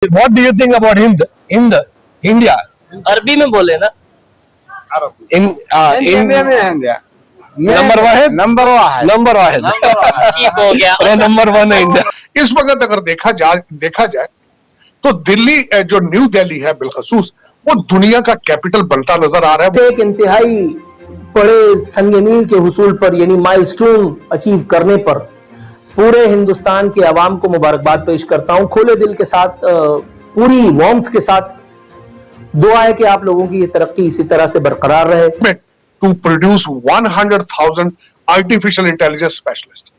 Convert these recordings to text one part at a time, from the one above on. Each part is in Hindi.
What do you think about Hind, India? अरबी में बोले ना। नंबर वाहिद ठीक हो गया। नंबर 1 है इंडिया। इस वक्त अगर देखा जाए तो दिल्ली, जो न्यू दिल्ली है बिलखसूस, वो दुनिया का कैपिटल बनता नजर आ रहा है। एक इंतहाई बड़े संगमील के हुसूल पर यानी माइलस्टोन अचीव करने पर पूरे हिंदुस्तान के अवाम को मुबारकबाद पेश करता हूं, खुले दिल के साथ, पूरी वार्मथ के साथ। दुआ है कि आप लोगों की ये तरक्की इसी तरह से बरकरार रहे। To produce 100,000 artificial intelligence specialist.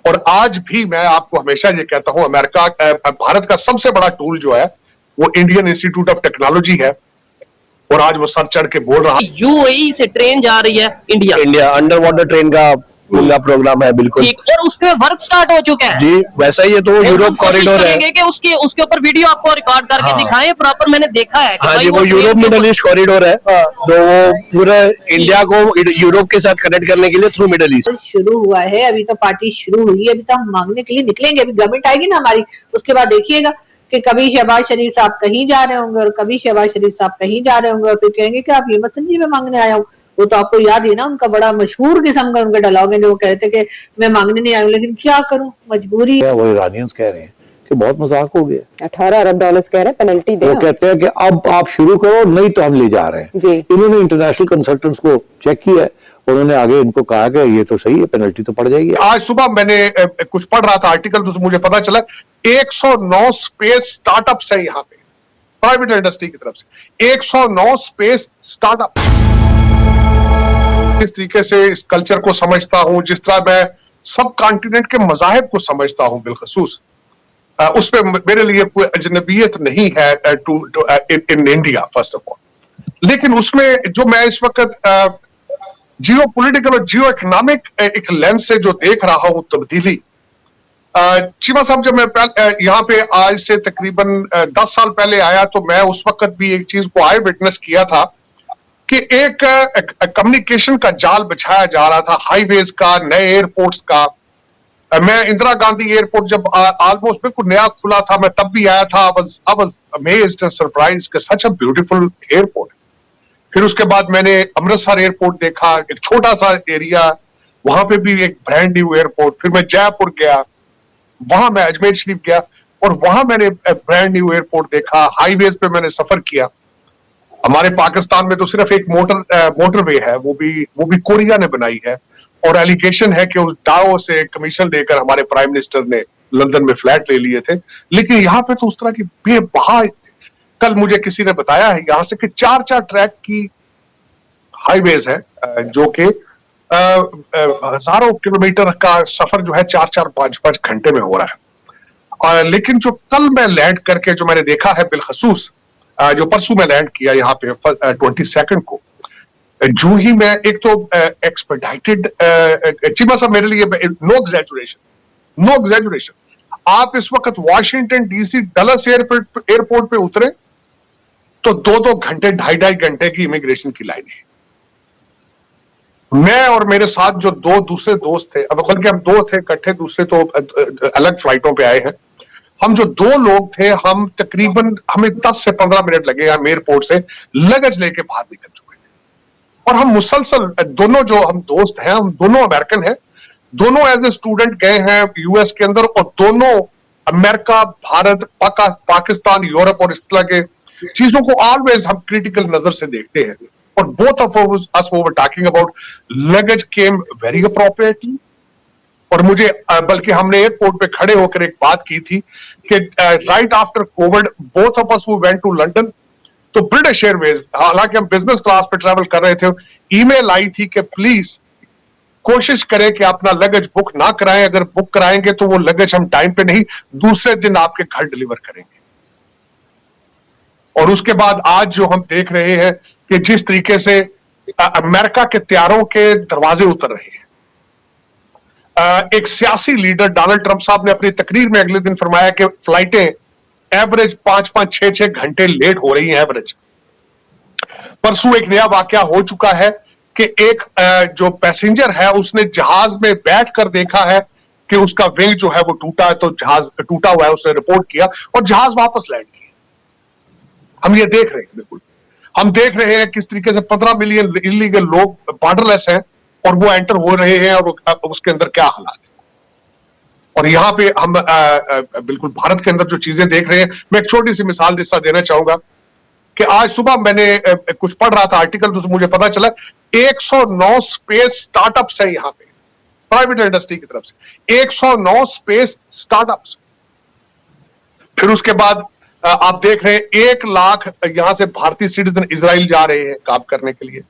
और आज भी मैं आपको हमेशा ये कहता हूं, भारत का सबसे बड़ा टूल जो है वो इंडियन इंस्टीट्यूट ऑफ टेक्नोलॉजी है, और आज वो सर चढ़ के बोल रहा है। यूएई से ट्रेन जा रही है इंडिया अंडर वाटर ट्रेन का प्रोग्राम है, बिल्कुल ठीक। और उसके वर्क स्टार्ट हो चुके हैं जी। वैसा ही है तो यूरोप कॉरिडोर है कि उसके ऊपर वीडियो आपको रिकॉर्ड करके दिखाएं प्रॉपर। मैंने देखा है हाँ जी, वो यूरोप मिडल ईस्ट कॉरिडोर है, तो वो पूरे इंडिया को यूरोप के साथ कनेक्ट करने के लिए थ्रू मिडल ईस्ट शुरू हुआ है। अभी तो पार्टी शुरू हुई है, अभी तो हम मांगने के लिए निकलेंगे। अभी गवर्नमेंट आएगी ना हमारी, उसके बाद देखिएगा कि कभी शहबाज शरीफ साहब कहीं जा रहे होंगे और कभी शहबाज शरीफ साहब कहीं जा रहे होंगे, और फिर कहेंगे कि आप ये मत समझिए मैं मांगने आया हूँ। वो तो आपको याद ही ना, उनका बड़ा मशहूर किस्म का उनका डायलॉग है जो वो कहते कि मैं मांगने नहीं आया हूँ, लेकिन क्या करूं, मजबूरी है। वो ईरानियंस कह रहे हैं कि बहुत मजाक हो गया, 18 अरब डॉलर्स कह रहे हैं पेनल्टी दे। वो कहते हैं कि अब आप शुरू करो, नहीं तो हम ले जा रहे हैं जी। इन्होंने इंटरनेशनल कंसल्टेंट्स को चेक किया है, उन्होंने आगे इनको कहा कि ये तो सही है, पेनल्टी तो पड़ जाएगी। आज सुबह मैंने कुछ पढ़ रहा था आर्टिकल, तो मुझे पता चला 109 स्पेस स्टार्टअप्स है यहाँ पे प्राइवेट इंडस्ट्री की तरफ से। 109 स्पेस स्टार्टअप। इस तरीके से इस कल्चर को समझता हूं, जिस तरह मैं सब कॉन्टिनेंट के मजाहिब को समझता हूं बिलखसूस, उसमें मेरे लिए कोई अजनबियत नहीं है in India first of all. लेकिन उसमें जो मैं इस वक्त जियो पॉलिटिकल और जियो इकोनॉमिक एक लेंस से जो देख रहा हूं तब्दीली, चीमा साहब जब मैं यहाँ पे आज से तकरीबन 10 साल पहले आया, तो मैं उस वक्त भी एक चीज को आई विटनेस किया था कि एक कम्युनिकेशन का जाल बिछाया जा रहा था, हाईवेज का, नए एयरपोर्ट्स का। मैं इंदिरा गांधी एयरपोर्ट जब ऑलमोस्ट बिल्कुल नया खुला था, मैं तब भी आया था। I was amazed and surprised कि सच अ ब्यूटीफुल एयरपोर्ट। फिर उसके बाद मैंने अमृतसर एयरपोर्ट देखा, एक छोटा सा एरिया, वहां पे भी एक ब्रांड न्यू एयरपोर्ट। फिर मैं जयपुर गया, वहां मैं अजमेर शरीफ गया, और वहां मैंने ब्रांड न्यू एयरपोर्ट देखा। हाईवेज पे मैंने सफर किया। हमारे पाकिस्तान में तो सिर्फ एक मोटरवे है, वो भी कोरिया ने बनाई है, और एलिगेशन है कि उस डाओ से कमीशन लेकर हमारे प्राइम मिनिस्टर ने लंदन में फ्लैट ले लिए थे। लेकिन यहाँ पे तो उस तरह की बेबहा, कल मुझे किसी ने बताया है यहाँ से कि 4 ट्रैक की हाईवेज है, जो कि हजारों किलोमीटर का सफर जो है 4-4, 5-5 घंटे में हो रहा है। लेकिन जो कल मैं लैंड करके जो मैंने देखा है बिलखसूस, जो परसों में लैंड किया यहाँ पे 22 को, जो ही मैं एक तो एक्सपेडाइटेड, चीमा साहब मेरे लिए नो एग्जैजुरेशन, आप इस वक्त वाशिंगटन डीसी डलस एयरपोर्ट पे उतरे तो 2-2 घंटे, 2.5 घंटे की इमिग्रेशन की लाइन है। मैं और मेरे साथ जो 2 दूसरे दोस्त थे, अब बल्कि हम 2 थे इकट्ठे, दूसरे तो अलग फ्लाइटों पे आए हैं। हम जो 2 लोग थे, हम तकरीबन हमें 10 से 15 मिनट लगे हम एयरपोर्ट से लगेज लेके बाहर निकल चुके थे। और हम मुसलसल, दोनों जो हम दोस्त हैं, हम दोनों अमेरिकन हैं, दोनों एज ए स्टूडेंट गए हैं यूएस के अंदर, और दोनों अमेरिका, भारत, पाकिस्तान, यूरोप और इस तरह के चीजों को ऑलवेज हम क्रिटिकल नजर से देखते हैं। और both of us we were talking about luggage came very appropriately. और मुझे बल्कि हमने एयरपोर्ट पे खड़े होकर एक बात की थी कि right after COVID both of us we went to London, तो ब्रिटिश एयरवेज, हालांकि हम बिजनेस क्लास पे ट्रैवल कर रहे थे, ईमेल आई थी कि प्लीज कोशिश करें कि अपना लगेज बुक ना कराएं, अगर बुक कराएंगे तो वो लगेज हम टाइम पे नहीं, दूसरे दिन आपके घर डिलीवर करेंगे। और उसके बाद आज जो हम देख रहे हैं कि जिस तरीके से अमेरिका के तैयारों के दरवाजे उतर रहे हैं, एक सियासी लीडर डोनाल्ड ट्रंप साहब ने अपनी तकरीर में अगले दिन फरमाया कि फ्लाइटें एवरेज 5-5, 6-6 घंटे लेट हो रही हैं एवरेज। परसों एक नया वाकया हो चुका है कि एक जो पैसेंजर है उसने जहाज में बैठ कर देखा है कि उसका विंग जो है वो टूटा है, तो जहाज टूटा हुआ है, उसने रिपोर्ट किया और जहाज वापस लैंड किया। हम ये देख रहे हैं, बिल्कुल हम देख रहे हैं किस तरीके से 15 मिलियन इलीगल लोग बॉर्डरलेस हैं और वो एंटर हो रहे हैं और उसके अंदर क्या हालात है। और यहाँ पे हम बिल्कुल भारत के अंदर जो चीजें देख रहे हैं, मैं एक छोटी सी मिसाल जैसा देना चाहूंगा कि आज सुबह मैंने कुछ पढ़ रहा था आर्टिकल, तो मुझे पता चला 109 स्पेस स्टार्टअप्स है यहाँ पे प्राइवेट इंडस्ट्री की तरफ से, 109 स्पेस स्टार्टअप्स। फिर उसके बाद आप देख रहे हैं 1 लाख यहां से भारतीय सिटीजन इजराइल जा रहे हैं काम करने के लिए,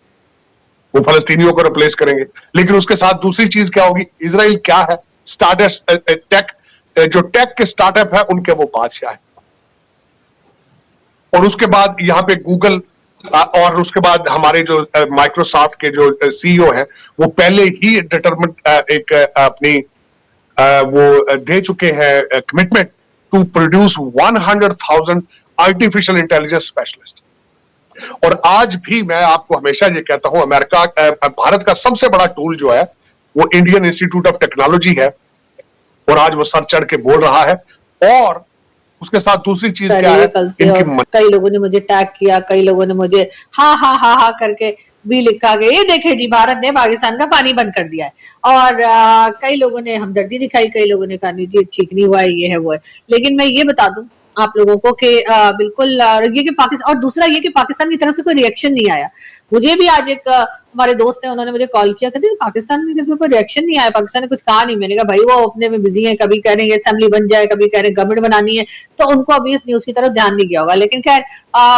वो फलस्तीनियों को रिप्लेस करेंगे। लेकिन उसके साथ दूसरी चीज क्या होगी, इजराइल क्या है, स्टार्टअप टेक, जो टेक के स्टार्टअप है उनके वो बादशाह है। और उसके बाद यहाँ पे गूगल और उसके बाद हमारे जो माइक्रोसॉफ्ट के जो सीईओ हैं वो पहले ही डिटरमिन एक अपनी वो दे चुके हैं commitment to produce 100,000 artificial intelligence specialist. और आज भी मैं आपको हमेशा ये कहता हूं, अमेरिका भारत का सबसे बड़ा टूल जो है वो इंडियन इंस्टीट्यूट ऑफ टेक्नोलॉजी है, और आज वो सर चढ़ के बोल रहा है। और उसके साथ दूसरी चीज क्या है, कल से कई लोगों ने मुझे टैग किया, कई लोगों ने मुझे हा करके भी लिखा गया, ये देखे जी भारत ने पाकिस्तान का पानी बंद कर दिया है। और कई लोगों ने हमदर्दी दिखाई, कई लोगों ने कहा नहीं जी ठीक नहीं हुआ है, ये है वो है। लेकिन मैं ये बता दूं आप लोगों को कि बिल्कुल ये कि पाकिस्तान, और दूसरा ये कि पाकिस्तान की तरफ से कोई रिएक्शन नहीं आया। मुझे भी आज एक हमारे दोस्त हैं, उन्होंने मुझे कॉल किया, कहते पाकिस्तान की तरफ से कोई रिएक्शन नहीं आया, पाकिस्तान ने कुछ कहा नहीं। मैंने कहा भाई वो अपने में बिजी है, कभी कह रहे हैं असेंबली बन जाए, कभी कह रहे हैं गवर्नमेंट बनानी है, तो उनको अभी इस न्यूज की तरफ ध्यान नहीं गया होगा। लेकिन खैर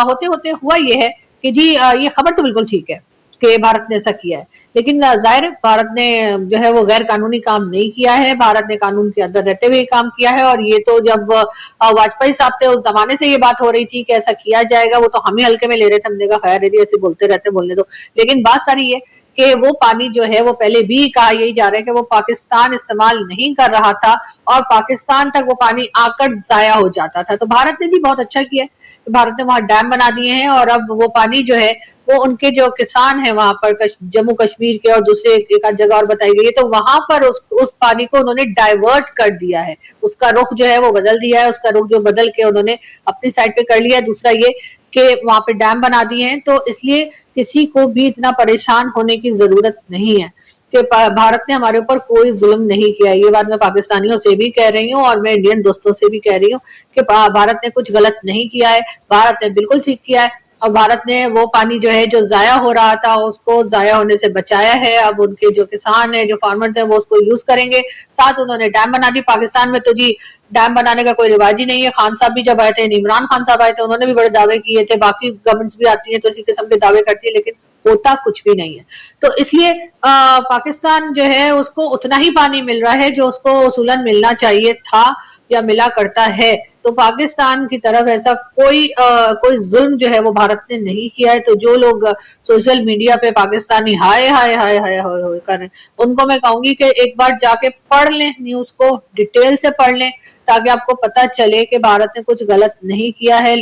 होते होते हुआ ये है कि जी ये खबर तो बिल्कुल ठीक है कि भारत ने ऐसा किया है, लेकिन जाहिर है भारत ने जो है वो गैर कानूनी काम नहीं किया है, भारत ने कानून के अंदर रहते हुए काम किया है। और ये तो जब वाजपेयी साहब थे उस जमाने से ये बात हो रही थी कि ऐसा किया जाएगा, वो तो हम ही हल्के में ले रहे थे, हमने कहा खैर यदि ऐसे बोलते रहते बोलने दो। लेकिन बात सारी ये कि वो पानी जो है वो पहले भी कहा यही जा रहा है कि वो पाकिस्तान इस्तेमाल नहीं कर रहा था और पाकिस्तान तक वो पानी आकर जाया हो जाता था। तो भारत ने जी बहुत अच्छा किया है, भारत ने वहां डैम बना दिए हैं और अब वो पानी जो है वो उनके जो किसान है वहां पर जम्मू कश्मीर के और दूसरे एक आध जगह और बताई गई है, तो वहां पर उस पानी को उन्होंने डाइवर्ट कर दिया है, उसका रुख जो है वो बदल दिया है, उसका रुख जो बदल के उन्होंने अपनी साइड पे कर लिया है। दूसरा ये कि वहां पे डैम बना दिए हैं, तो इसलिए किसी को भी इतना परेशान होने की जरूरत नहीं है कि भारत ने हमारे ऊपर कोई जुल्म नहीं किया। ये बात मैं पाकिस्तानियों से भी कह रही हूँ और मैं इंडियन दोस्तों से भी कह रही हूँ कि भारत ने कुछ गलत नहीं किया है, भारत ने बिल्कुल ठीक किया है। और भारत ने वो पानी जो है जो जाया हो रहा था उसको जाया होने से बचाया है। अब उनके जो किसान है, जो फार्मर्स हैं, वो उसको यूज करेंगे। साथ उन्होंने डैम बना दी। पाकिस्तान में तो जी डैम बनाने का कोई रिवाज ही नहीं है। खान साहब भी जब आए थे, इमरान खान साहब आए थे, उन्होंने भी बड़े दावे किए थे, बाकी गवर्नमेंट्स भी आती है तो इसी किस्म के दावे करती है, लेकिन होता कुछ भी नहीं है। तो इसलिए पाकिस्तान जो है उसको उतना ही पानी मिल रहा है जो उसको उसूलन मिलना चाहिए था या मिला करता है। तो पाकिस्तान की तरफ ऐसा कोई जुल्म जो है वो भारत ने नहीं किया है। तो जो लोग सोशल मीडिया पे पाकिस्तानी हाय हाय हाय हाय हाय कर रहे हैं, उनको मैं कहूंगी कि एक बार जाके पढ़ लें, न्यूज को डिटेल से पढ़ लें, ताकि आपको पता चले कि भारत ने कुछ गलत नहीं किया है।